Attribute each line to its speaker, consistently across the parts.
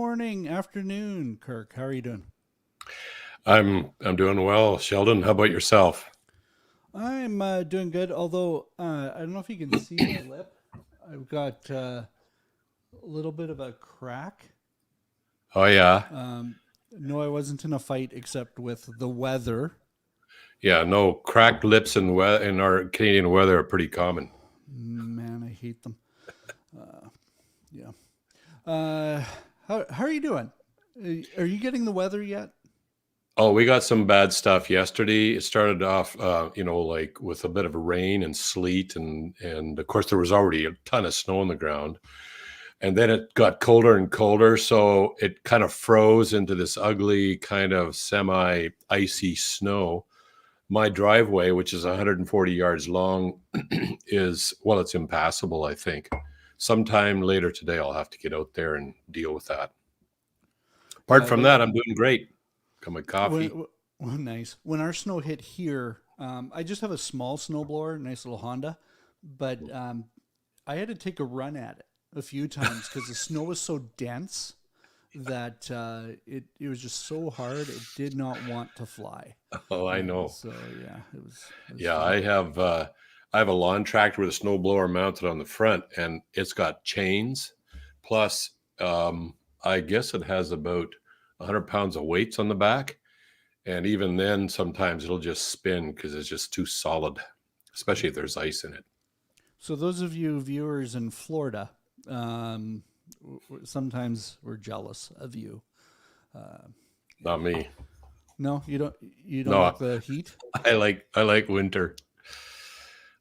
Speaker 1: morning, afternoon, Kirk. How are you doing?
Speaker 2: I'm doing well, Sheldon. How about yourself?
Speaker 1: I'm doing good, although I don't know if you can see my lip. I've got a little bit of a crack.
Speaker 2: Oh yeah,
Speaker 1: No, I wasn't in a fight except with the weather.
Speaker 2: yeah. No, cracked lips in our Canadian weather are pretty common.
Speaker 1: Man, I hate them. Yeah. Uh, how are you doing? Are you getting the weather yet?
Speaker 2: Oh, we got some bad stuff yesterday. It started off, like with a bit of rain and sleet, and of course there was already a ton of snow on the ground. And then it got colder and colder, so it kind of froze into this ugly kind of semi icy snow. My driveway, which is 140 yards long, it's impassable, I think. Sometime later today, I'll have to get out there and deal with that. Apart
Speaker 1: Yeah,
Speaker 2: from that, I'm doing great. Got my coffee.
Speaker 1: nice. When our snow hit here, I just have a small snowblower, nice little Honda, but I had to take a run at it a few times because the snow was so dense that it was just so hard. It did not want to fly.
Speaker 2: Oh, I know.
Speaker 1: So yeah, it was
Speaker 2: Yeah,
Speaker 1: fun.
Speaker 2: I have a lawn tractor with a snowblower mounted on the front, and it's got chains. Plus, I guess it has about 100 pounds of weights on the back. And even then, sometimes it'll just spin because it's just too solid, especially if there's ice in it.
Speaker 1: So those of you viewers in Florida, um, sometimes we're jealous of you.
Speaker 2: Not me.
Speaker 1: No, you don't. You don't like
Speaker 2: No,
Speaker 1: the heat.
Speaker 2: I like winter.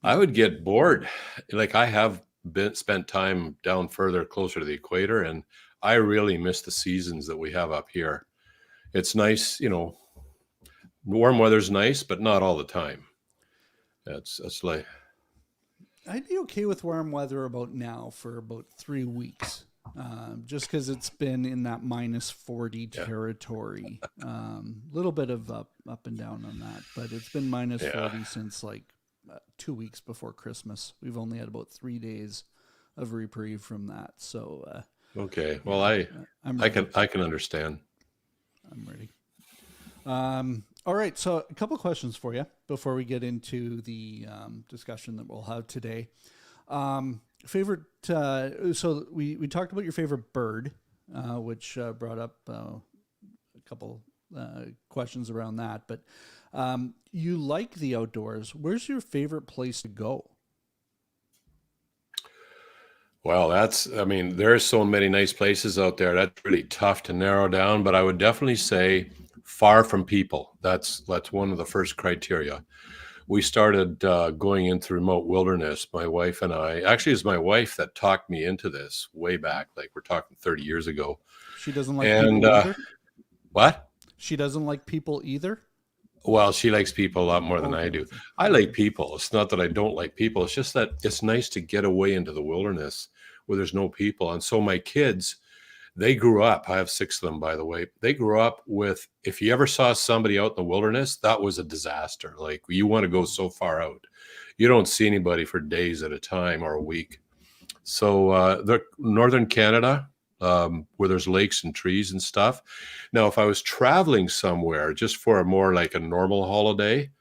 Speaker 2: I would get bored. Like I have been spent time down further, closer to the equator, and I really miss the seasons that we have up here. It's nice, warm weather's nice, but not all the time. That's like
Speaker 1: I'd be okay with warm weather about now for about 3 weeks, just because it's been in that -40
Speaker 2: yeah,
Speaker 1: territory. Little bit of up and down on that, but it's been minus
Speaker 2: yeah.
Speaker 1: 40 since like 2 weeks before Christmas. We've only had about 3 days of reprieve from that, so
Speaker 2: Okay. Well,
Speaker 1: yeah,
Speaker 2: I
Speaker 1: I'm
Speaker 2: I
Speaker 1: ready.
Speaker 2: can I can understand.
Speaker 1: I'm ready. All right, so a couple questions for you before we get into the discussion that we'll have today. Favorite. So we talked about your favorite bird, which brought up a couple questions around that. But you like the outdoors. Where's your favorite place to go?
Speaker 2: Well, I mean, there's so many nice places out there. That's really tough to narrow down, but I would definitely say far from people. That's one of the first criteria. We started going into remote wilderness, my wife and I. Actually, it's my wife that talked me into this way back, like we're talking 30 years ago.
Speaker 1: She doesn't like
Speaker 2: And
Speaker 1: people either.
Speaker 2: what?
Speaker 1: She doesn't like people either.
Speaker 2: Well, she likes people a lot more than I
Speaker 1: Okay,
Speaker 2: do.
Speaker 1: okay,
Speaker 2: I like
Speaker 1: okay.
Speaker 2: people. It's not that I don't like people. It's just that it's nice to get away into the wilderness where there's no people. And so my kids, they grew up. I have six of them, by the way. They grew up with, if you ever saw somebody out in the wilderness, that was a disaster. Like you want to go so far out. You don't see anybody for days at a time or a week. So the northern Canada, where there's lakes and trees and stuff. Now, if I was traveling somewhere just for a more like a normal holiday,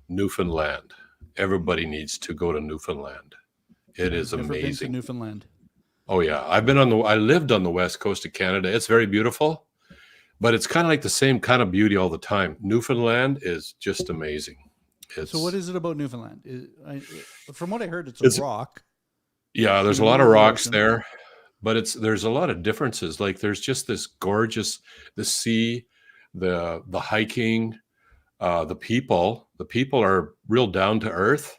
Speaker 2: Newfoundland. Everybody needs to go to Newfoundland. It
Speaker 1: I've
Speaker 2: is
Speaker 1: never been to
Speaker 2: amazing.
Speaker 1: Newfoundland.
Speaker 2: Oh yeah, I lived on the west coast of Canada. It's very beautiful, but it's kind of like the same kind of beauty all the time. Newfoundland is just amazing.
Speaker 1: So, what
Speaker 2: It's
Speaker 1: is it about Newfoundland? From what I heard, it's a
Speaker 2: it's
Speaker 1: rock
Speaker 2: yeah,
Speaker 1: in
Speaker 2: there's
Speaker 1: the
Speaker 2: a lot
Speaker 1: middle
Speaker 2: of
Speaker 1: of the
Speaker 2: rocks
Speaker 1: ocean.
Speaker 2: there, but there's a lot of differences. Like there's just this gorgeous the sea, the hiking, the people. The people are real down to earth,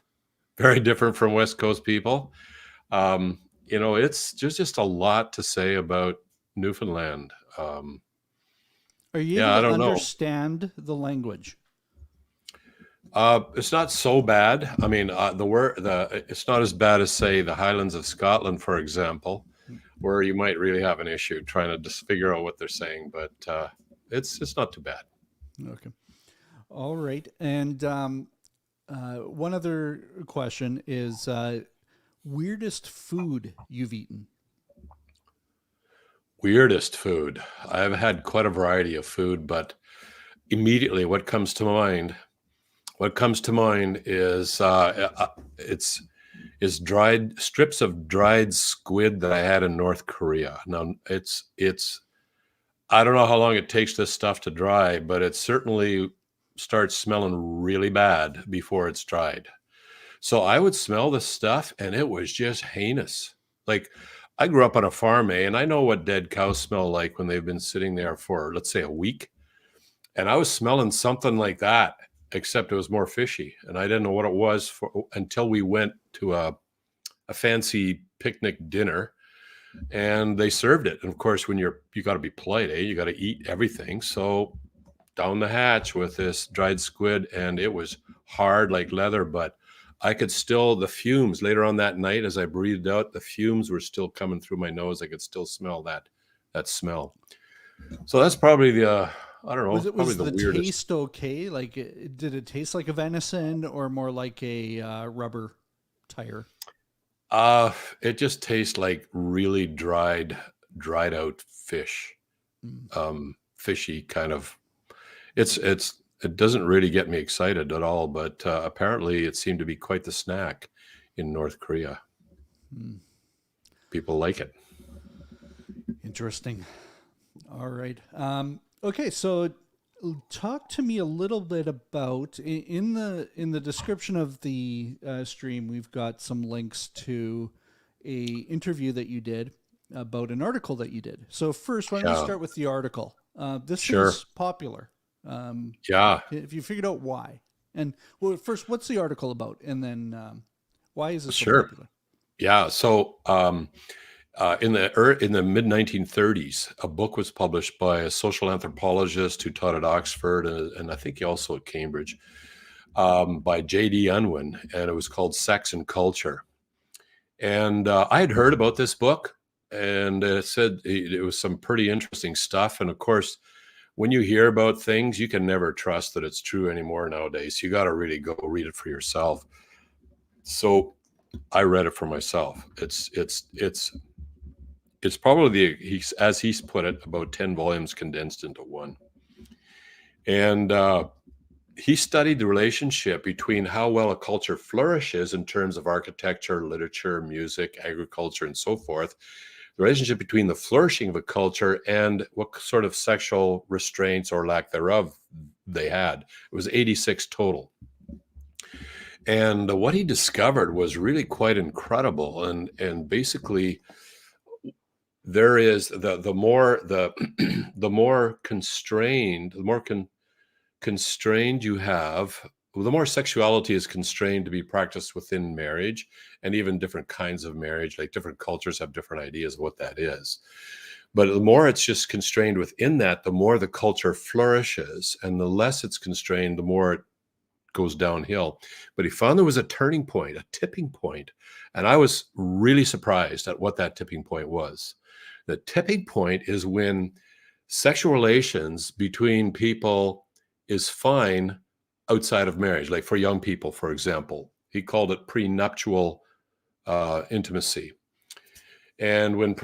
Speaker 2: very different from West Coast people. It's just a lot to say about Newfoundland.
Speaker 1: Are you able
Speaker 2: Yeah, I
Speaker 1: to
Speaker 2: don't know.
Speaker 1: understand the language?
Speaker 2: It's not so bad. I mean, it's not as bad as say the Highlands of Scotland, for example, where you might really have an issue trying to just figure out what they're saying. But it's not too bad.
Speaker 1: Okay. All right. And one other question is weirdest food you've eaten?
Speaker 2: Weirdest food. I've had quite a variety of food, but immediately what comes to mind is dried strips of dried squid that I had in North Korea. Now it's I don't know how long it takes this stuff to dry, but it certainly starts smelling really bad before it's dried. So I would smell the stuff and it was just heinous. Like, I grew up on a farm, and I know what dead cows smell like when they've been sitting there for, let's say, a week. And I was smelling something like that, except it was more fishy. And I didn't know what it was until we went to a fancy picnic dinner and they served it. And of course, when you got to be polite, you got to eat everything. So down the hatch with this dried squid, and it was hard like leather, but I could still, the fumes later on that night, as I breathed out, the fumes were still coming through my nose. I could still smell that smell. So that's probably I don't know, probably
Speaker 1: Was
Speaker 2: the
Speaker 1: the
Speaker 2: weirdest.
Speaker 1: taste okay? Like, did it taste like a venison or more like a rubber tire?
Speaker 2: It just tastes like really dried out fish,
Speaker 1: Mm.
Speaker 2: fishy kind of. It doesn't really get me excited at all, but apparently it seemed to be quite the snack in North Korea.
Speaker 1: Mm.
Speaker 2: People like it.
Speaker 1: Interesting. All right. Okay, so talk to me a little bit about in the description of the stream. We've got some links to a interview that you did about an article that you did. So first, why don't we
Speaker 2: Yeah,
Speaker 1: start with the article? This
Speaker 2: sure.
Speaker 1: is popular. Um,
Speaker 2: Yeah,
Speaker 1: if you figured out why, and well, first, what's the article about, and then why is it so
Speaker 2: sure.
Speaker 1: popular?
Speaker 2: Yeah. So in the mid 1930s, a book was published by a social anthropologist who taught at Oxford and I think also at Cambridge, by J.D. Unwin, and it was called Sex and Culture. And I had heard about this book, and it said it was some pretty interesting stuff. And of course, when you hear about things, you can never trust that it's true anymore nowadays. You got to really go read it for yourself. So I read it for myself. It's probably as he's put it, about 10 volumes condensed into one. And he studied the relationship between how well a culture flourishes in terms of architecture, literature, music, agriculture, and so forth. The relationship between the flourishing of a culture and what sort of sexual restraints or lack thereof they had. It was 86 total. And what he discovered was really quite incredible. And basically, there is the more the more constrained, constrained you have, the more sexuality is constrained to be practiced within marriage, and even different kinds of marriage, like different cultures have different ideas of what that is. But the more it's just constrained within that, the more the culture flourishes, and the less it's constrained, the more it goes downhill. But he found there was a turning point, a tipping point, and I was really surprised at what that tipping point was. The tipping point is when sexual relations between people is fine outside of marriage, like for young people, for example. He called it prenuptial intimacy. And when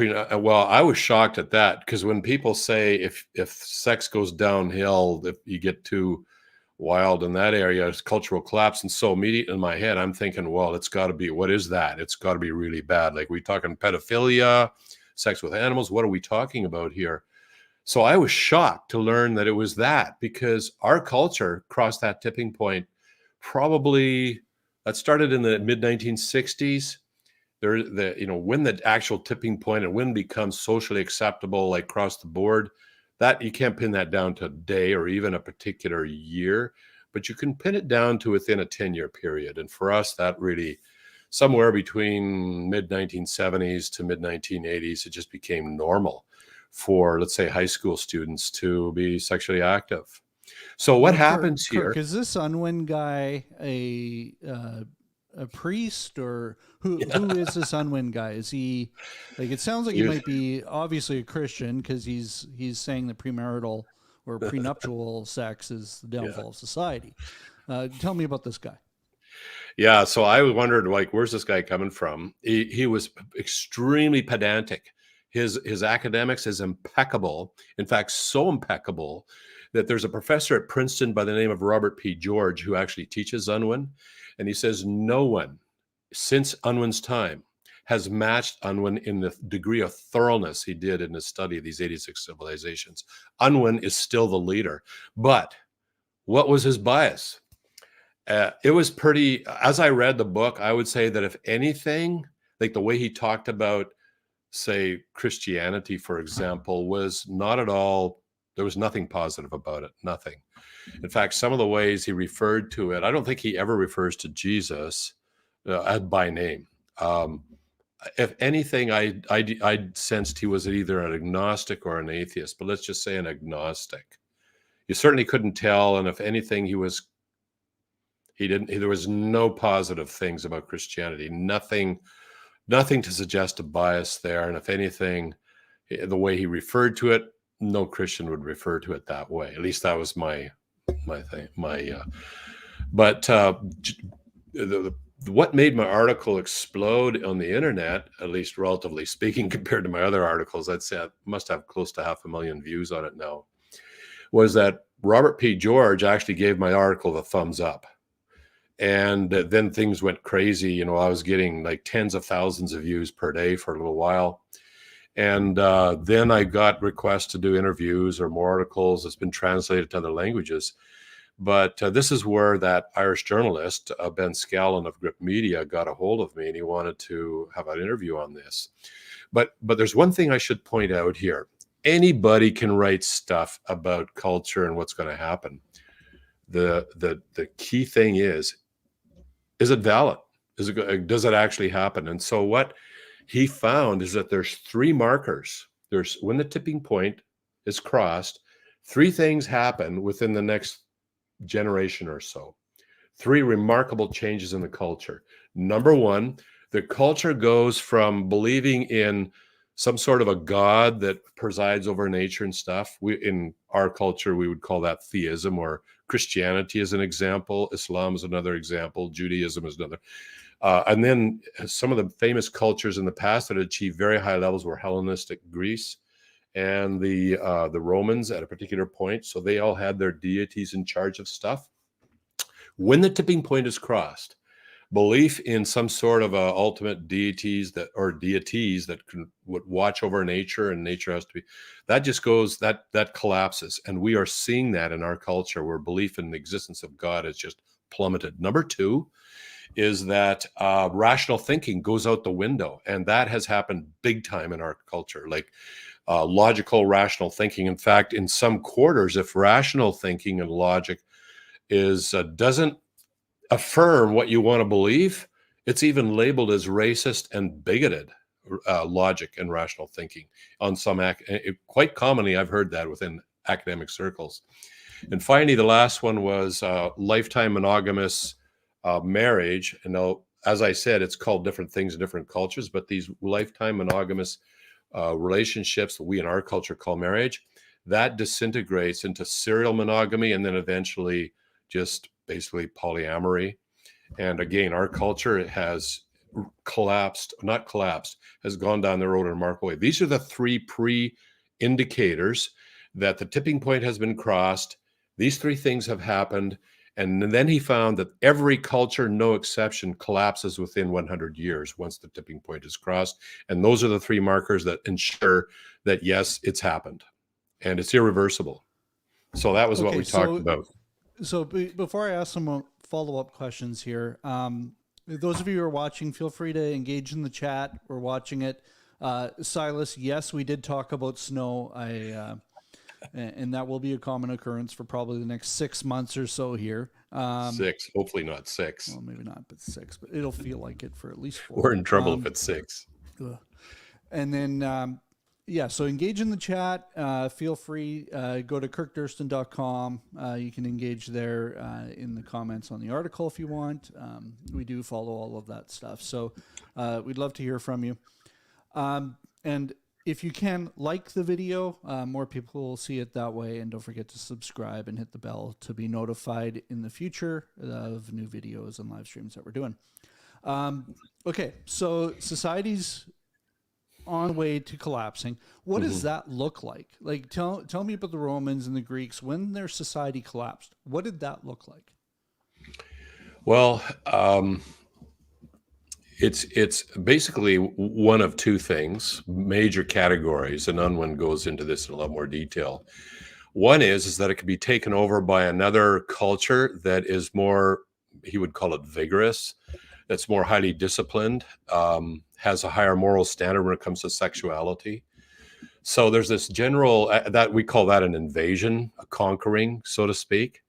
Speaker 2: well, I was shocked at that, because when people say if sex goes downhill, if you get too wild in that area, it's cultural collapse. And so immediately in my head, I'm thinking, well, it's got to be, what is that? It's got to be really bad. Like, we talking pedophilia, sex with animals? What are we talking about here? So I was shocked to learn that it was that, because our culture crossed that tipping point probably, that started in the mid 1960s. When the actual tipping point and when it becomes socially acceptable, like across the board, that you can't pin that down to a day or even a particular year, but you can pin it down to within a 10-year period. And for us, that really, somewhere between mid 1970s to mid 1980s, it just became normal for, let's say, high school students to be sexually active. So what happens
Speaker 1: Kirk,
Speaker 2: here?
Speaker 1: is this Unwin guy a priest, or who is this Unwin guy? Is he, like, it sounds like he might be obviously a Christian, because he's saying that premarital or prenuptial sex is the downfall of society. Tell me about this guy.
Speaker 2: Yeah, so I wondered, like, where's this guy coming from? He was extremely pedantic. His academics is impeccable. In fact, so impeccable that there's a professor at Princeton by the name of Robert P. George who actually teaches Unwin, and he says no one since Unwin's time has matched Unwin in the degree of thoroughness he did in his study of these 86 civilizations. Unwin is still the leader, but what was his bias? It was pretty, as I read the book, I would say that if anything, like the way he talked about, say, Christianity, for example, was not at all, there was nothing positive about it, nothing. In fact, some of the ways he referred to it, I don't think he ever refers to Jesus by name. If anything, I sensed he was either an agnostic or an atheist, but let's just say an agnostic. You certainly couldn't tell, and if anything, there was no positive things about Christianity, nothing to suggest a bias there. And if anything, the way he referred to it, no Christian would refer to it that way. At least that was my thing. What made my article explode on the internet, at least relatively speaking, compared to my other articles, I'd say I must have close to 500,000 views on it now, was that Robert P. George actually gave my article the thumbs up. And then things went crazy. You know, I was getting like tens of thousands of views per day for a little while. And then I got requests to do interviews or more articles. It's been translated to other languages. But this is where that Irish journalist, Ben Scallon of Gript Media, got a hold of me, and he wanted to have an interview on this. But there's one thing I should point out here. Anybody can write stuff about culture and what's going to happen. The key thing is it valid? Does it actually happen? And so what he found is that there's three markers. There's when the tipping point is crossed, three things happen within the next generation or so. Three remarkable changes in the culture. Number one, the culture goes from believing in some sort of a God that presides over nature and stuff. In our culture, we would call that theism, or Christianity is an example. Islam is another example. Judaism is another. And then some of the famous cultures in the past that achieved very high levels were Hellenistic Greece and the Romans at a particular point. So they all had their deities in charge of stuff. When the tipping point is crossed, belief in some sort of ultimate deities that would watch over nature, and nature has to be, that just goes, that collapses. And we are seeing that in our culture, where belief in the existence of God has just plummeted. Number two is that rational thinking goes out the window. And that has happened big time in our culture, like logical, rational thinking. In fact, in some quarters, if rational thinking and logic doesn't affirm what you want to believe, it's even labeled as racist and bigoted logic and rational thinking on some quite commonly. I've heard that within academic circles. And finally, the last one was lifetime monogamous marriage. And now, as I said, it's called different things in different cultures, but these lifetime monogamous relationships that we in our culture call marriage, that disintegrates into serial monogamy and then eventually just basically polyamory. And again, our culture has has gone down the road in a remarkable way. These are the three pre-indicators that the tipping point has been crossed. These three things have happened. And then he found that every culture, no exception, collapses within 100 years once the tipping point is crossed. And those are the three markers that ensure that, yes, it's happened and it's irreversible. So that was what we talked about.
Speaker 1: So before I ask some follow-up questions here, those of you who are watching, feel free to engage in the chat. We're watching it. Silas, yes, we did talk about snow. And that will be a common occurrence for probably the next 6 months or so here.
Speaker 2: 6, hopefully not 6.
Speaker 1: Well, maybe not, but 6. But it'll feel like it for at least 4.
Speaker 2: We're in trouble if it's 6.
Speaker 1: And then, so engage in the chat. Feel free. Go to kirkdurston.com. You can engage there in the comments on the article if you want. We do follow all of that stuff. So we'd love to hear from you. And if you can, like the video, more people will see it that way. And don't forget to subscribe and hit the bell to be notified in the future of new videos and live streams that we're doing. Okay, so societies on the way to collapsing. What does that look like? Like, tell me about the Romans and the Greeks when their society collapsed. What did that look like?
Speaker 2: Well, it's basically one of two things, major categories, and Unwin goes into this in a lot more detail. One is that it can be taken over by another culture that is more, he would call it vigorous, that's more highly disciplined, has a higher moral standard when it comes to sexuality. So there's this general, that we call that an invasion, a conquering, so to speak.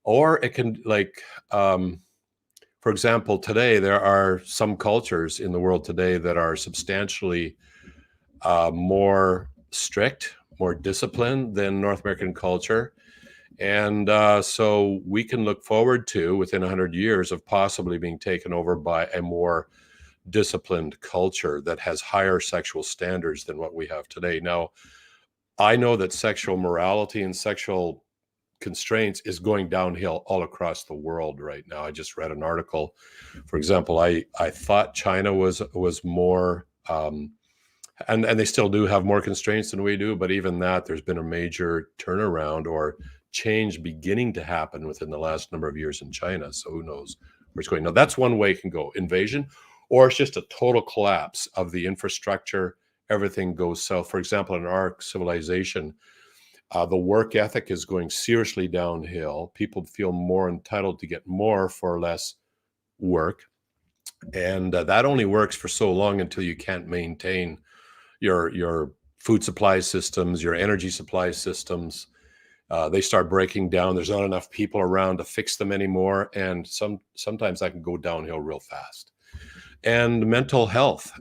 Speaker 2: Or it can, like, for example, today there are some cultures in the world today that are substantially more strict, more disciplined than North American culture. And so we can look forward to, within 100 years, of possibly being taken over by a more disciplined culture that has higher sexual standards than what we have today. Now, I know that sexual morality and sexual constraints is going downhill all across the world right now. I just read an article. For example, I thought China was more, and they still do have more constraints than we do, but even that, there's been a major turnaround or change beginning to happen within the last number of years in China. So who knows where it's going. Now, that's one way it can go, invasion, or it's just a total collapse of the infrastructure. Everything goes south. For example, in our civilization, the work ethic is going seriously downhill. People feel more entitled to get more for less work. And that only works for so long until you can't maintain your food supply systems, your energy supply systems. They start breaking down. There's not enough people around to fix them anymore. And sometimes that can go downhill real fast. And mental health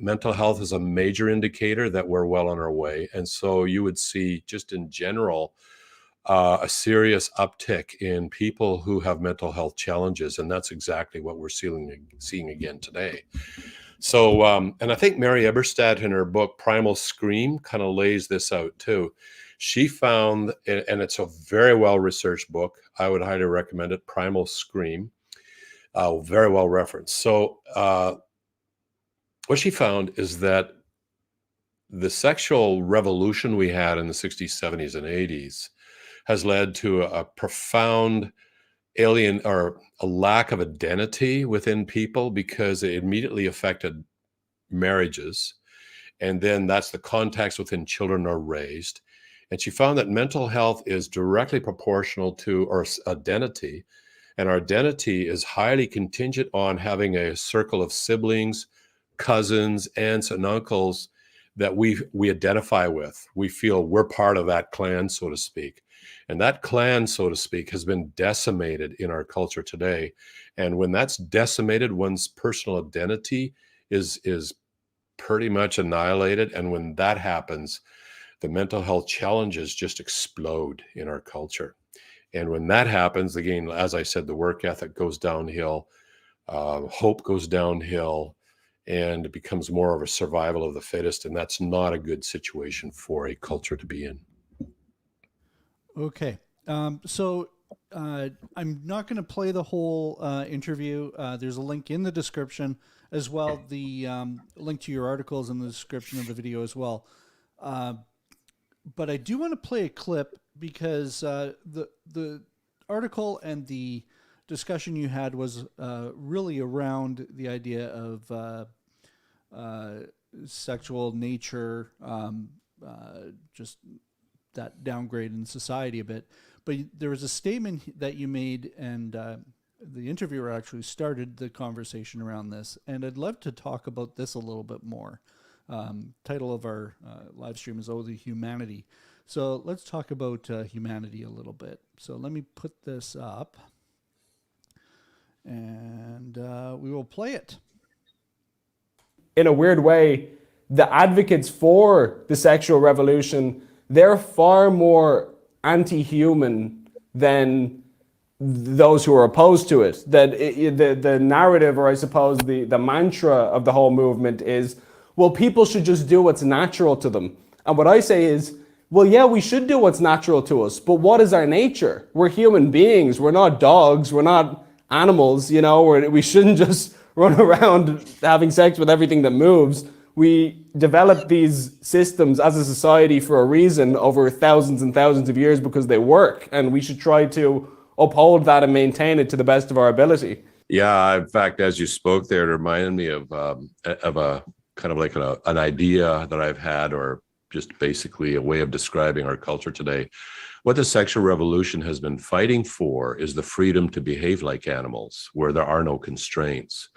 Speaker 2: is a major indicator that we're well on our way. And so you would see, just in general, a serious uptick in people who have mental health challenges. And that's exactly what we're seeing again today. So, and I think Mary Eberstadt in her book, Primal Scream, kind of lays this out too. She found, and it's a very well-researched book, I would highly recommend it, Primal Scream, very well referenced. So what she found is that the sexual revolution we had in the 60s, 70s, and 80s has led to a profound alien or a lack of identity within people, because it immediately affected marriages. And then that's the context within children are raised. And she found that mental health is directly proportional to our identity. And our identity is highly contingent on having a circle of siblings, cousins, aunts, and uncles that we identify with. We feel we're part of that clan, so to speak. And that clan, so to speak, has been decimated in our culture today. And when that's decimated, one's personal identity is pretty much annihilated. And when that happens, the mental health challenges just explode in our culture. And when that happens, again, as I said, the work ethic goes downhill, hope goes downhill, and it becomes more of a survival of the fittest. And that's not a good situation for a culture to be in.
Speaker 1: Okay. So I'm not going to play the whole interview. There's a link in the description as well. The link to your articles in the description of the video as well. But I do want to play a clip because the article and the discussion you had was really around the idea of sexual nature, just that downgrade in society a bit. But there was a statement that you made, and the interviewer actually started the conversation around this, and I'd love to talk about this a little bit more. Title of our live stream is "Oh, the Humanity." So let's talk about humanity a little bit. So let me put this up, and we will play it.
Speaker 3: In a weird way, the advocates for the sexual revolution, they're far more anti-human than those who are opposed to it. That the narrative, or I suppose the mantra of the whole movement is, well, people should just do what's natural to them. And what I say is, well, yeah, we should do what's natural to us, but what is our nature? We're human beings. We're not dogs. We're not animals. You know, we shouldn't just run around having sex with everything that moves. We developed these systems as a society for a reason over thousands and thousands of years because they work, and we should try to uphold that and maintain it to the best of our ability.
Speaker 2: Yeah, in fact, as you spoke there, it reminded me of a kind of like an idea that I've had, or just basically a way of describing our culture today. What the sexual revolution has been fighting for is the freedom to behave like animals, where there are no constraints.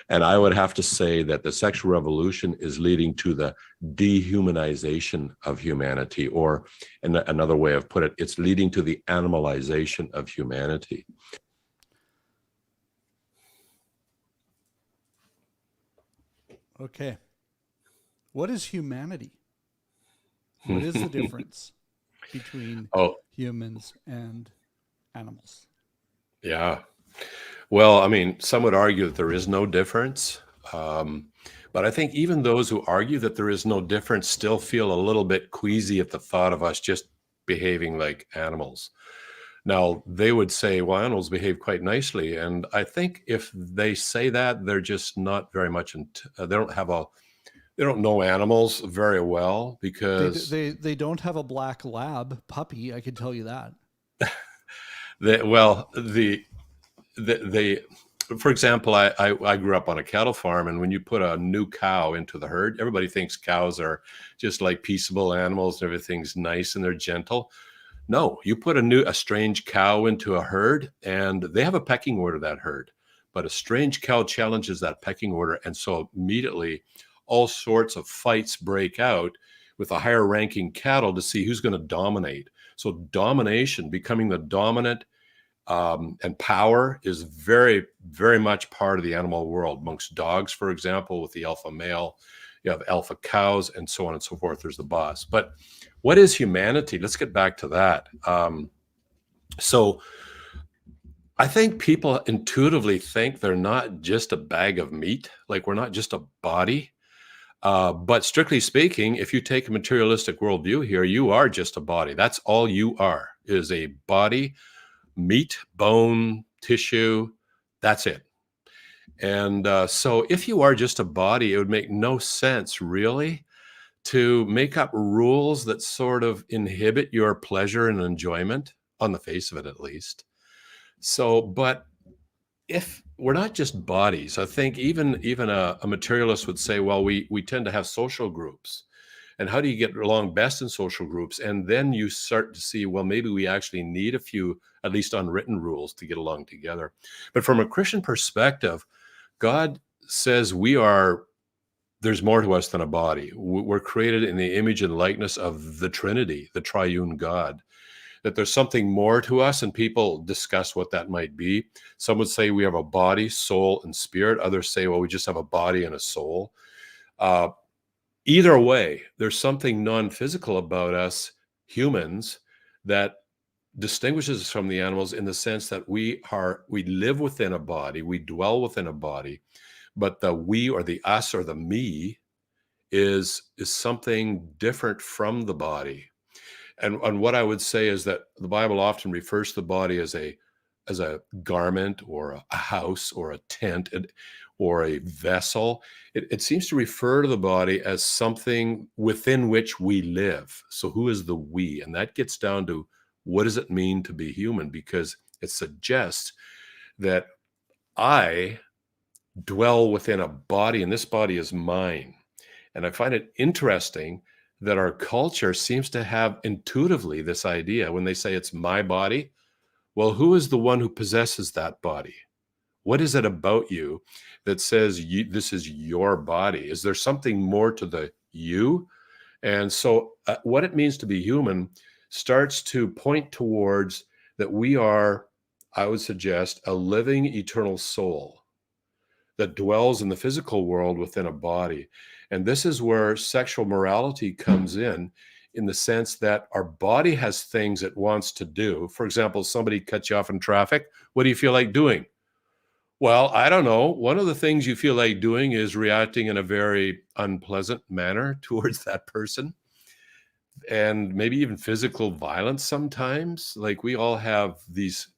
Speaker 2: And I would have to say that the sexual revolution is leading to the dehumanization of humanity, or another way of put it, it's leading to the animalization of humanity.
Speaker 1: Okay. What is humanity? What is the difference between humans and animals?
Speaker 2: Yeah. Well, I mean, some would argue that there is no difference. But I think even those who argue that there is no difference still feel a little bit queasy at the thought of us just behaving like animals. Now, they would say, well, animals behave quite nicely. And I think if they say that, they're just not very much, they don't know animals very well, because
Speaker 1: they don't have a black lab puppy. I can tell you that.
Speaker 2: For example, I grew up on a cattle farm, and when you put a new cow into the herd, everybody thinks cows are just like peaceable animals and everything's nice and they're gentle. No, you put a strange cow into a herd, and they have a pecking order, that herd. But a strange cow challenges that pecking order, and so immediately all sorts of fights break out with the higher ranking cattle to see who's going to dominate. So domination, becoming the dominant, and power is very, very much part of the animal world. Amongst dogs, for example, with the alpha male, you have alpha cows, and so on and so forth. There's the boss. But what is humanity? Let's get back to that. So I think people intuitively think they're not just a bag of meat, like we're not just a body. But strictly speaking, if you take a materialistic worldview here, you are just a body. That's all you are, is a body, meat, bone, tissue. That's it. And so if you are just a body, it would make no sense really to make up rules that sort of inhibit your pleasure and enjoyment, on the face of it at least. So, but if we're not just bodies, I think even a materialist would say, well, we tend to have social groups. And how do you get along best in social groups? And then you start to see, well, maybe we actually need a few, at least unwritten rules to get along together. But from a Christian perspective, God says there's more to us than a body. We're created in the image and likeness of the Trinity, the triune God. That there's something more to us, and people discuss what that might be. Some would say we have a body, soul, and spirit. Others say, well, we just have a body and a soul. Either way, there's something non-physical about us humans that distinguishes us from the animals, in the sense that we live within a body, we dwell within a body, but the we, or the us, or the me is something different from the body. And what I would say is that the Bible often refers to the body as a garment, or a house, or a tent, or a vessel. It seems to refer to the body as something within which we live. So who is the we? And that gets down to, what does it mean to be human? Because it suggests that I dwell within a body, and this body is mine. And I find it interesting that our culture seems to have intuitively this idea when they say it's my body. Well, who is the one who possesses that body? What is it about you that says this is your body? Is there something more to the you? And so what it means to be human starts to point towards that we are, I would suggest, a living eternal soul that dwells in the physical world within a body. And this is where sexual morality comes in the sense that our body has things it wants to do. For example, somebody cuts you off in traffic. What do you feel like doing? Well, I don't know. One of the things you feel like doing is reacting in a very unpleasant manner towards that person, and maybe even physical violence sometimes. Like, we all have these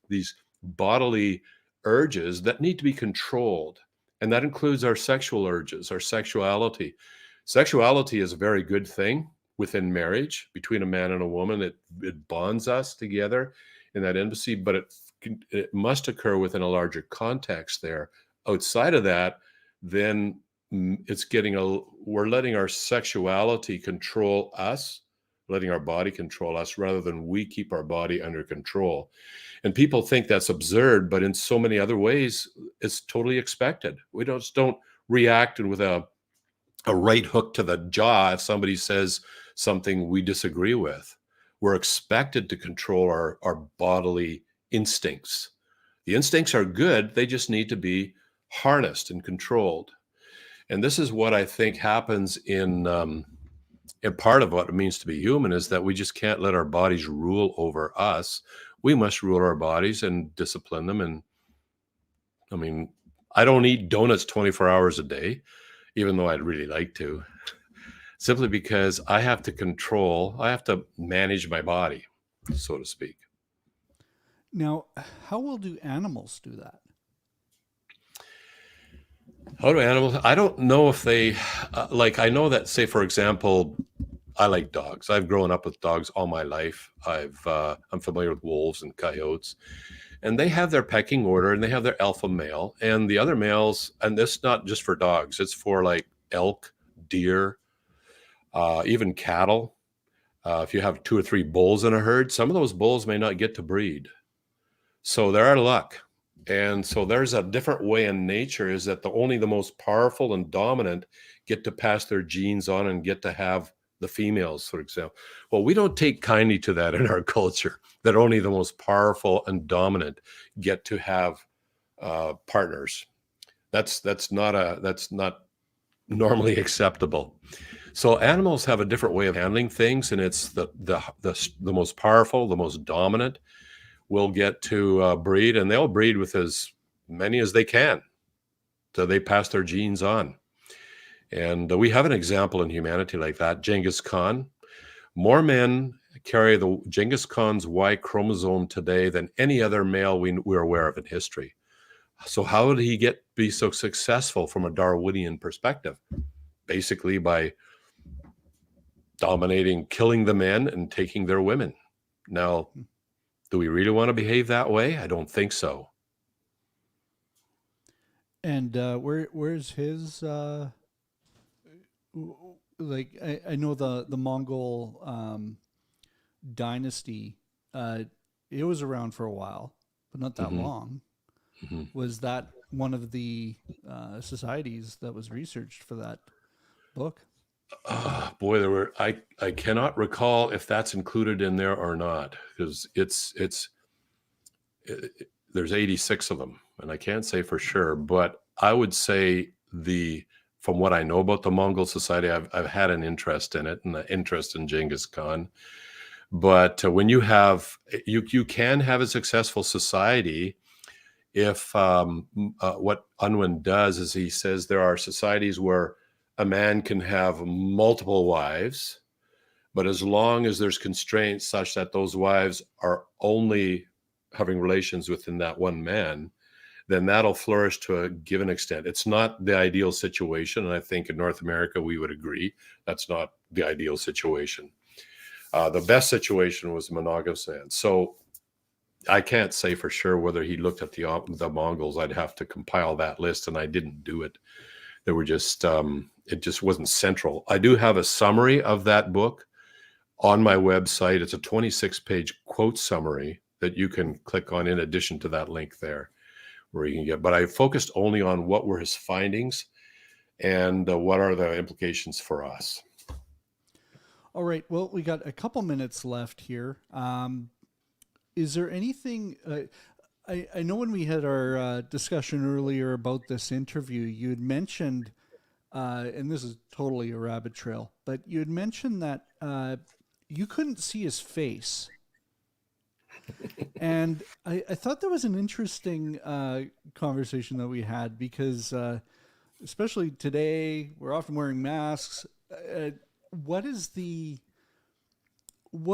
Speaker 2: bodily urges that need to be controlled. And that includes our sexual urges, our sexuality. Sexuality is a very good thing within marriage between a man and a woman. It bonds us together in that intimacy, but it must occur within a larger context there. Outside of that, then we're letting our sexuality control us, letting our body control us rather than we keep our body under control. And people think that's absurd, but in so many other ways, it's totally expected. We don't react with a right hook to the jaw if somebody says something we disagree with. We're expected to control our bodily instincts. The instincts are good. They just need to be harnessed and controlled. And this is what I think happens in part of what it means to be human, is that we just can't let our bodies rule over us. We must rule our bodies and discipline them. And I mean, I don't eat donuts 24 hours a day, even though I'd really like to, simply because I have to manage my body, so to speak.
Speaker 1: Now, how well do animals do that?
Speaker 2: How do animals? I don't know if they, I know that, say, for example, I like dogs. I've grown up with dogs all my life. I'm familiar with wolves and coyotes, and they have their pecking order and they have their alpha male and the other males. And this not just for dogs, it's for like elk, deer, even cattle. If you have 2 or 3 bulls in a herd, some of those bulls may not get to breed. So they're out of luck. And so there's a different way in nature, is that only the most powerful and dominant get to pass their genes on and get to have the females, for example. Well, we don't take kindly to that in our culture, that only the most powerful and dominant get to have partners. That's not normally acceptable. So animals have a different way of handling things, and it's the most powerful, the most dominant will get to breed, and they'll breed with as many as they can, so they pass their genes on. And we have an example in humanity like that, Genghis Khan. More men carry the Genghis Khan's Y chromosome today than any other male we're aware of in history. So how did he be so successful from a Darwinian perspective? Basically by dominating, killing the men and taking their women. Now, do we really want to behave that way? I don't think so.
Speaker 1: And where's his? I know the Mongol dynasty. It was around for a while, but not that long. Mm-hmm. Was that one of the societies that was researched for that book?
Speaker 2: Boy, I cannot recall if that's included in there or not, because there's 86 of them, and I can't say for sure, but I would say from what I know about the Mongol society, I've had an interest in it, and an interest in Genghis Khan. But when you can have a successful society if what Unwin does is he says there are societies where a man can have multiple wives, but as long as there's constraints such that those wives are only having relations within that one man, then that'll flourish to a given extent. It's not the ideal situation, and I think in North America we would agree that's not the ideal situation. The best situation was monogamous. So I can't say for sure whether he looked at the Mongols. I'd have to compile that list, and I didn't do it. There were just it just wasn't central. I do have a summary of that book on my website. It's a 26-page quote summary that you can click on in addition to that link there, where you can get. But I focused only on what were his findings and what are the implications for us.
Speaker 1: All right. Well, we got a couple minutes left here. Is there anything? I know when we had our discussion earlier about this interview, you had mentioned, and this is totally a rabbit trail, but you had mentioned that you couldn't see his face. And I thought that was an interesting conversation that we had because, especially today, we're often wearing masks. What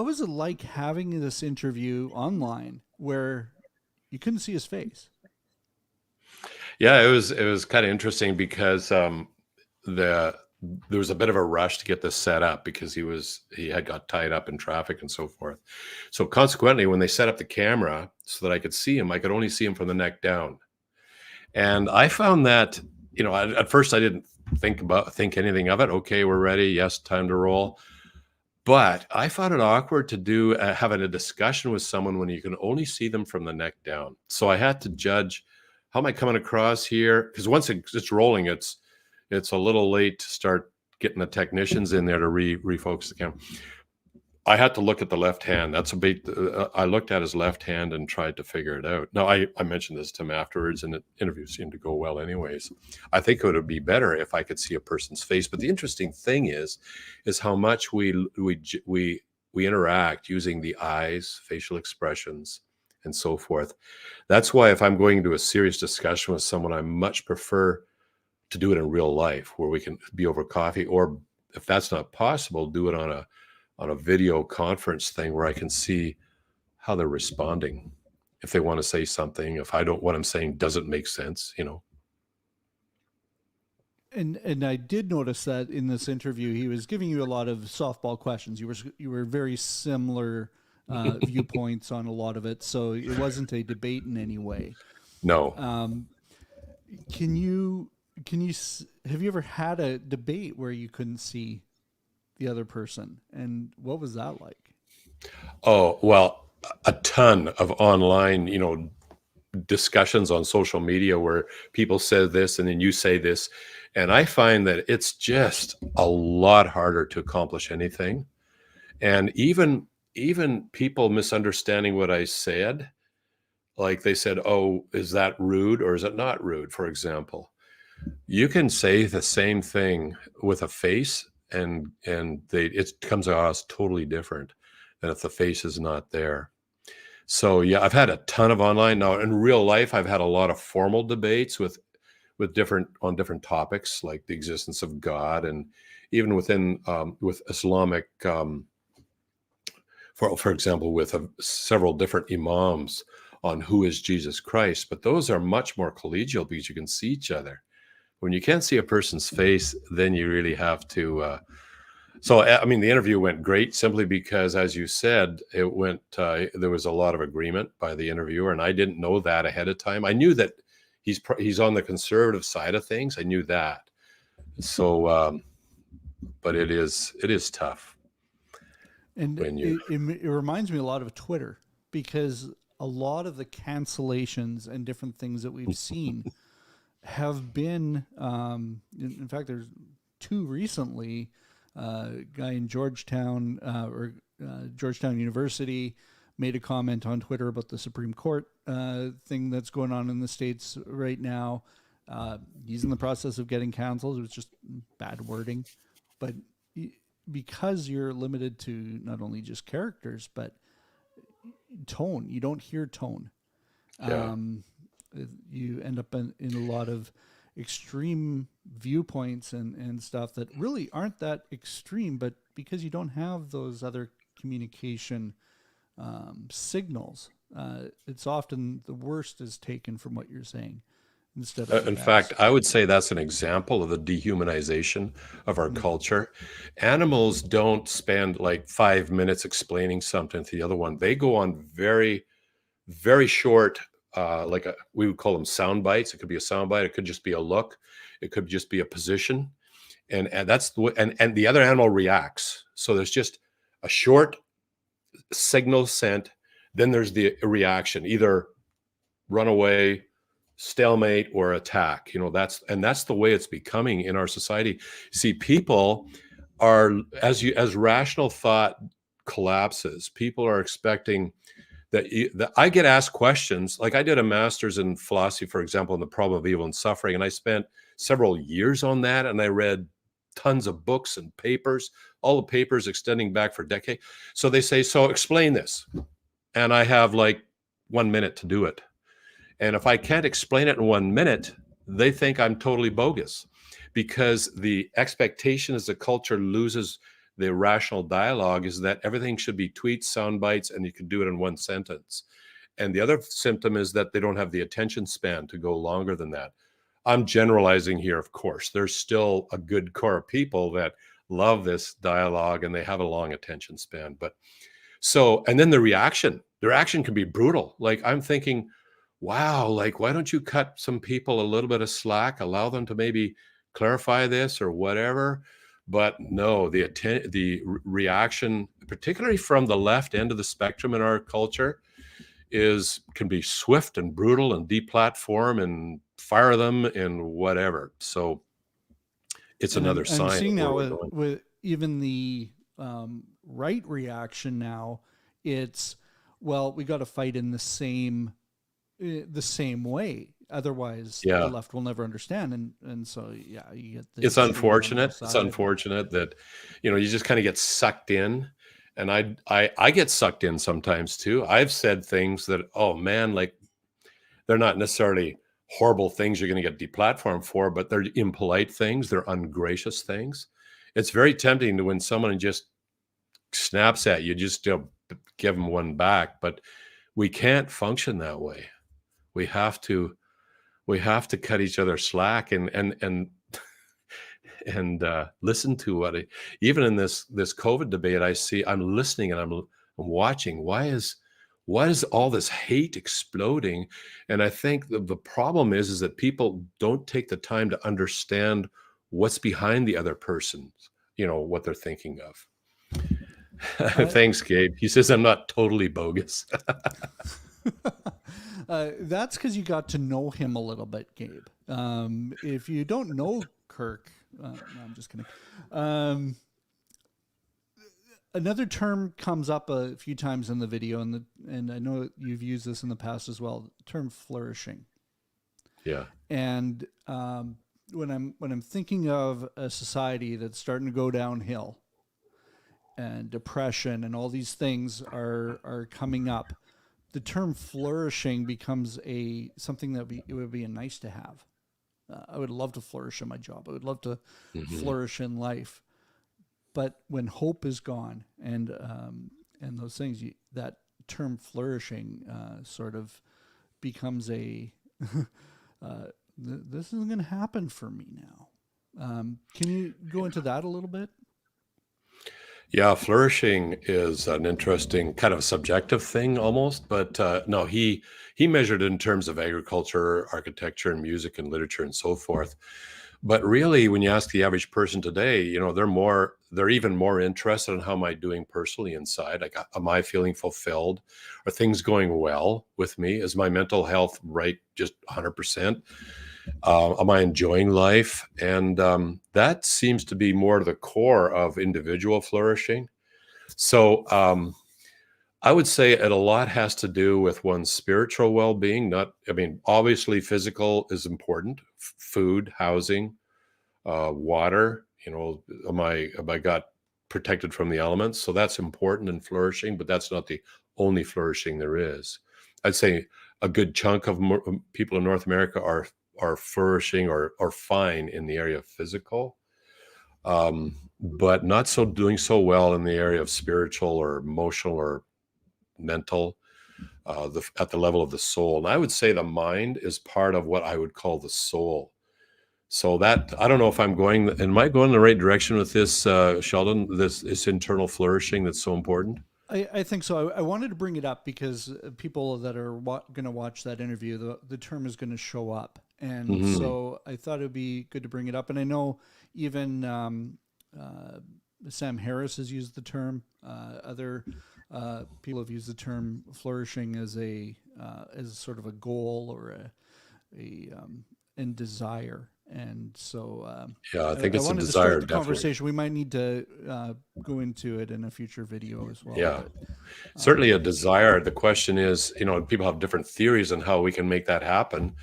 Speaker 1: was it like having this interview online where you couldn't see his face?
Speaker 2: Yeah, it was kind of interesting because the there was a bit of a rush to get this set up because he had got tied up in traffic and so forth. So consequently, when they set up the camera so that I could see him, I could only see him from the neck down. And I found that, at first I didn't think anything of it. Okay, we're ready. Yes, time to roll. But I found it awkward to do having a discussion with someone when you can only see them from the neck down. So I had to judge, how am I coming across here? Because once it's rolling, it's a little late to start getting the technicians in there to refocus the camera. I had to look at the left hand. That's a bit. I looked at his left hand and tried to figure it out. Now, I mentioned this to him afterwards, and the interview seemed to go well anyways. I think it would be better if I could see a person's face. But the interesting thing is how much we interact using the eyes, facial expressions, and so forth. That's why if I'm going into a serious discussion with someone, I much prefer to do it in real life, where we can be over coffee, or if that's not possible, do it on a video conference thing where I can see how they're responding. If they want to say something, if what I'm saying doesn't make sense,
Speaker 1: And I did notice that in this interview, he was giving you a lot of softball questions. You were very similar viewpoints on a lot of it, so it wasn't a debate in any way.
Speaker 2: No.
Speaker 1: Have you ever had a debate where you couldn't see the other person, and what was that like?
Speaker 2: Oh, well, a ton of online, discussions on social media where people say this and then you say this. And I find that it's just a lot harder to accomplish anything. And even people misunderstanding what I said, like they said, oh, is that rude or is it not rude? For example, you can say the same thing with a face and it comes across totally different than if the face is not there. So yeah, I've had a ton of online. Now in real life, I've had a lot of formal debates with different topics like the existence of God, and even within with Islamic, for example, with several different imams on who is Jesus Christ. But those are much more collegial because you can see each other. When you can't see a person's face, then you really have to. So, I mean, the interview went great simply because, as you said, it went. There was a lot of agreement by the interviewer, and I didn't know that ahead of time. I knew that he's on the conservative side of things. I knew that. So, but it is tough.
Speaker 1: And it reminds me a lot of Twitter, because a lot of the cancellations and different things that we've seen have been, in fact, there's two recently. A guy in Georgetown Georgetown University made a comment on Twitter about the Supreme Court thing that's going on in the States right now. He's in the process of getting canceled. It was just bad wording. But because you're limited to not only just characters, but tone, you don't hear tone.
Speaker 2: Yeah.
Speaker 1: You end up in a lot of extreme viewpoints and stuff that really aren't that extreme, but because you don't have those other communication signals, it's often the worst is taken from what you're saying instead of
Speaker 2: in fact, I would say that's an example of the dehumanization of our culture. Animals don't spend like 5 minutes explaining something to the other one. They go on very, very short, we would call them sound bites. It could be a sound bite. It could just be a look. It could just be a position. And that's and the other animal reacts. So there's just a short signal sent. Then there's the reaction, either run away, stalemate, or attack. That's the way it's becoming in our society. See, people are, as rational thought collapses, people are expecting that I get asked questions. Like I did a master's in philosophy, for example, on the problem of evil and suffering. And I spent several years on that. And I read tons of books and papers, all the papers extending back for decades. So they say, so explain this. And I have like 1 minute to do it. And if I can't explain it in 1 minute, they think I'm totally bogus, because the expectation as the culture loses the rational dialogue is that everything should be tweets, sound bites, and you can do it in one sentence. And the other symptom is that they don't have the attention span to go longer than that. I'm generalizing here, of course. There's still a good core of people that love this dialogue and they have a long attention span. But so, and then their action can be brutal. Like I'm thinking, wow, like why don't you cut some people a little bit of slack, allow them to maybe clarify this or whatever. But no, the reaction, particularly from the left end of the spectrum in our culture, can be swift and brutal and deplatform and fire them and whatever. So it's
Speaker 1: And
Speaker 2: another
Speaker 1: I'm
Speaker 2: sign
Speaker 1: seeing
Speaker 2: of
Speaker 1: now
Speaker 2: where we're going.
Speaker 1: with even the right reaction now, it's, well, we got to fight in the same way. Otherwise, the
Speaker 2: Yeah.
Speaker 1: left will never understand. And so, yeah, you get the
Speaker 2: It's
Speaker 1: shooting on
Speaker 2: unfortunate.
Speaker 1: both
Speaker 2: It's
Speaker 1: sides.
Speaker 2: unfortunate that, you just kind of get sucked in. And I get sucked in sometimes too. I've said things that, oh man, like they're not necessarily horrible things you're going to get deplatformed for, but they're impolite things. They're ungracious things. It's very tempting to when someone just snaps at you, just give them one back. But we can't function that way. We have to cut each other slack and listen to what even in this COVID debate, I'm listening and I'm watching. Why is all this hate exploding? And I think the problem is that people don't take the time to understand what's behind the other person's, what they're thinking of. Thanks, Gabe. He says I'm not totally bogus.
Speaker 1: That's because you got to know him a little bit, Gabe. If you don't know Kirk, no, I'm just kidding. Another term comes up a few times in the video, and I know you've used this in the past as well. The term flourishing.
Speaker 2: Yeah.
Speaker 1: And when I'm thinking of a society that's starting to go downhill, and depression and all these things are coming up, the term flourishing becomes something that it would be a nice to have. I would love to flourish in my job. I would love to flourish in life. But when hope is gone and those things, that term flourishing sort of becomes this isn't going to happen for me now. Can you go into that a little bit?
Speaker 2: Yeah, flourishing is an interesting kind of subjective thing almost, but no, he measured it in terms of agriculture, architecture, and music and literature and so forth. But really, when you ask the average person today, they're even more interested in how am I doing personally inside? Like, am I feeling fulfilled? Are things going well with me? Is my mental health right? Just 100%? Am I enjoying life? And that seems to be more to the core of individual flourishing. So I would say a lot has to do with one's spiritual well-being. Obviously physical is important. Food, housing, water, am I got protected from the elements? So that's important in flourishing, but that's not the only flourishing there is. I'd say a good chunk of people in North America are flourishing or fine in the area of physical, but not doing so well in the area of spiritual or emotional or mental, at the level of the soul. And I would say the mind is part of what I would call the soul. So that, I don't know if am I going in the right direction with this, Sheldon, this internal flourishing that's so important?
Speaker 1: I think so. I wanted to bring it up because people that are going to watch that interview, the term is going to show up. And so I thought it would be good to bring it up. And I know even Sam Harris has used the term. Other people have used the term flourishing as sort of a goal or and desire. And so,
Speaker 2: I think it's a desire.
Speaker 1: To start the
Speaker 2: definitely.
Speaker 1: conversation. We might need to go into it in a future video as well.
Speaker 2: Yeah, certainly a desire. The question is, people have different theories on how we can make that happen.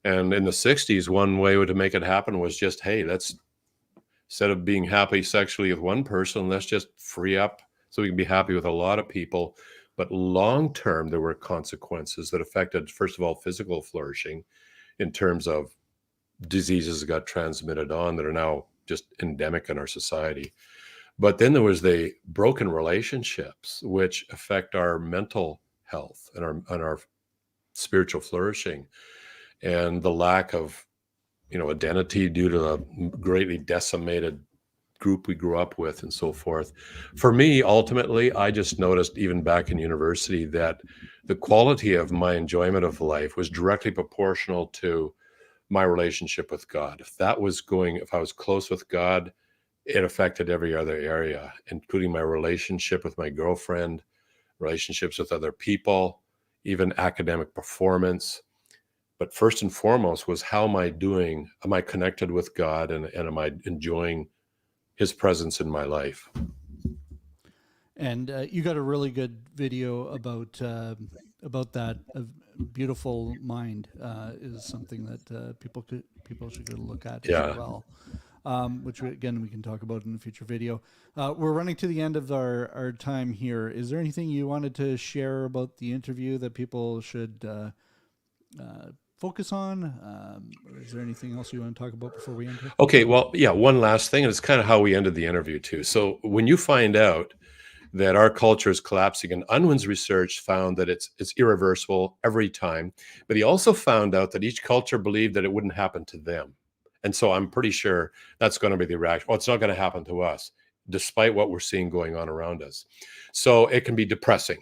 Speaker 2: And in the 60s, one way to make it happen was just, hey, instead of being happy sexually with one person, let's just free up so we can be happy with a lot of people. But long term, there were consequences that affected, first of all, physical flourishing in terms of diseases that got transmitted on that are now just endemic in our society. But then there was the broken relationships, which affect our mental health and our spiritual flourishing, and the lack of identity due to the greatly decimated group we grew up with and so forth. For me, ultimately, I just noticed even back in university that the quality of my enjoyment of life was directly proportional to my relationship with God. If I was close with God, it affected every other area, including my relationship with my girlfriend, relationships with other people, even academic performance. But first and foremost was, how am I doing? Am I connected with God, and am I enjoying his presence in my life?
Speaker 1: And you got a really good video about that. Beautiful mind is something that people should go look at as
Speaker 2: Yeah.
Speaker 1: well. Which again we can talk about in a future video. We're running to the end of our time here. Is there anything you wanted to share about the interview that people should focus on? Or is there anything else you want to talk about before we end here?
Speaker 2: Okay, well, yeah, one last thing, and it's kind of how we ended the interview too. So when you find out that our culture is collapsing, and Unwin's research found that it's irreversible every time, but he also found out that each culture believed that it wouldn't happen to them. And so I'm pretty sure that's going to be the reaction. Well, it's not going to happen to us, despite what we're seeing going on around us. So it can be depressing.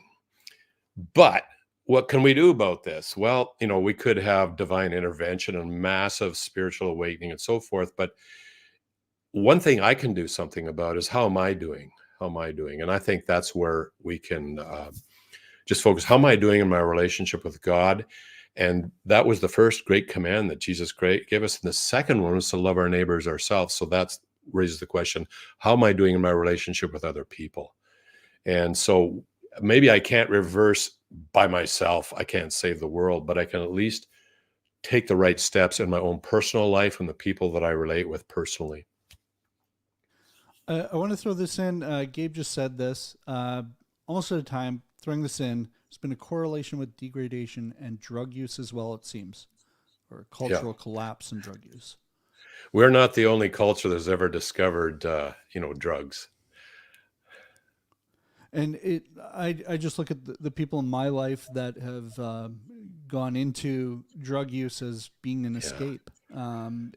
Speaker 2: But what can we do about this? Well, we could have divine intervention and massive spiritual awakening and so forth. But one thing I can do something about is, how am I doing? How am I doing? And I think that's where we can just focus. How am I doing in my relationship with God? And that was the first great command that Jesus gave us. And the second one was to love our neighbors ourselves. So that raises the question, how am I doing in my relationship with other people? And so maybe I can't reverse by myself. I can't save the world, but I can at least take the right steps in my own personal life and the people that I relate with personally.
Speaker 1: I want to throw this in. Gabe just said this. Almost at a time, throwing this in, there's been a correlation with degradation and drug use as well, it seems, or cultural collapse in drug use.
Speaker 2: We're not the only culture that's ever discovered, drugs.
Speaker 1: And I just look at the people in my life that have gone into drug use as being an escape.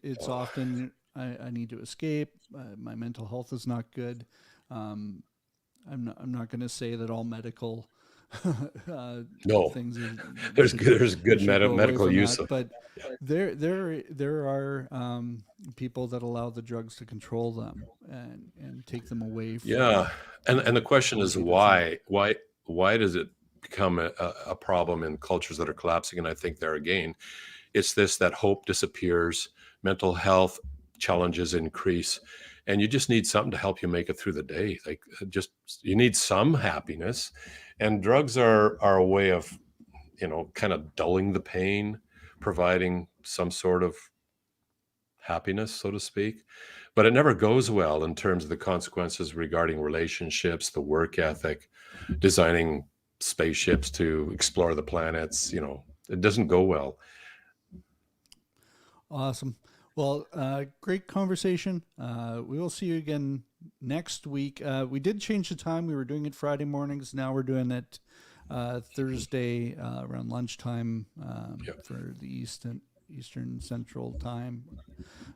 Speaker 1: It's often, I need to escape. My mental health is not good. I'm not going to say that all medical
Speaker 2: No,
Speaker 1: things
Speaker 2: there's good medical use
Speaker 1: that, but there are people that allow the drugs to control them and take them away from
Speaker 2: and the question is, why does it become a problem in cultures that are collapsing? And I think there again, it's that hope disappears, mental health challenges increase, and you just need something to help you make it through the day. Like, you need some happiness, and drugs are a way of, kind of dulling the pain, providing some sort of happiness, so to speak. But it never goes well in terms of the consequences regarding relationships, the work ethic, designing spaceships to explore the planets. It doesn't go well.
Speaker 1: Awesome. Well, great conversation. We will see you again next week. We did change the time. We were doing it Friday mornings. Now we're doing it Thursday around lunchtime for the Eastern Central Time.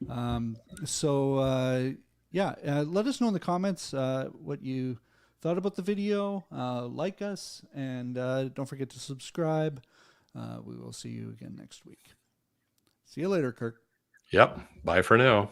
Speaker 1: Let us know in the comments what you thought about the video. Like us, and don't forget to subscribe. We will see you again next week. See you later, Kirk.
Speaker 2: Yep. Bye for now.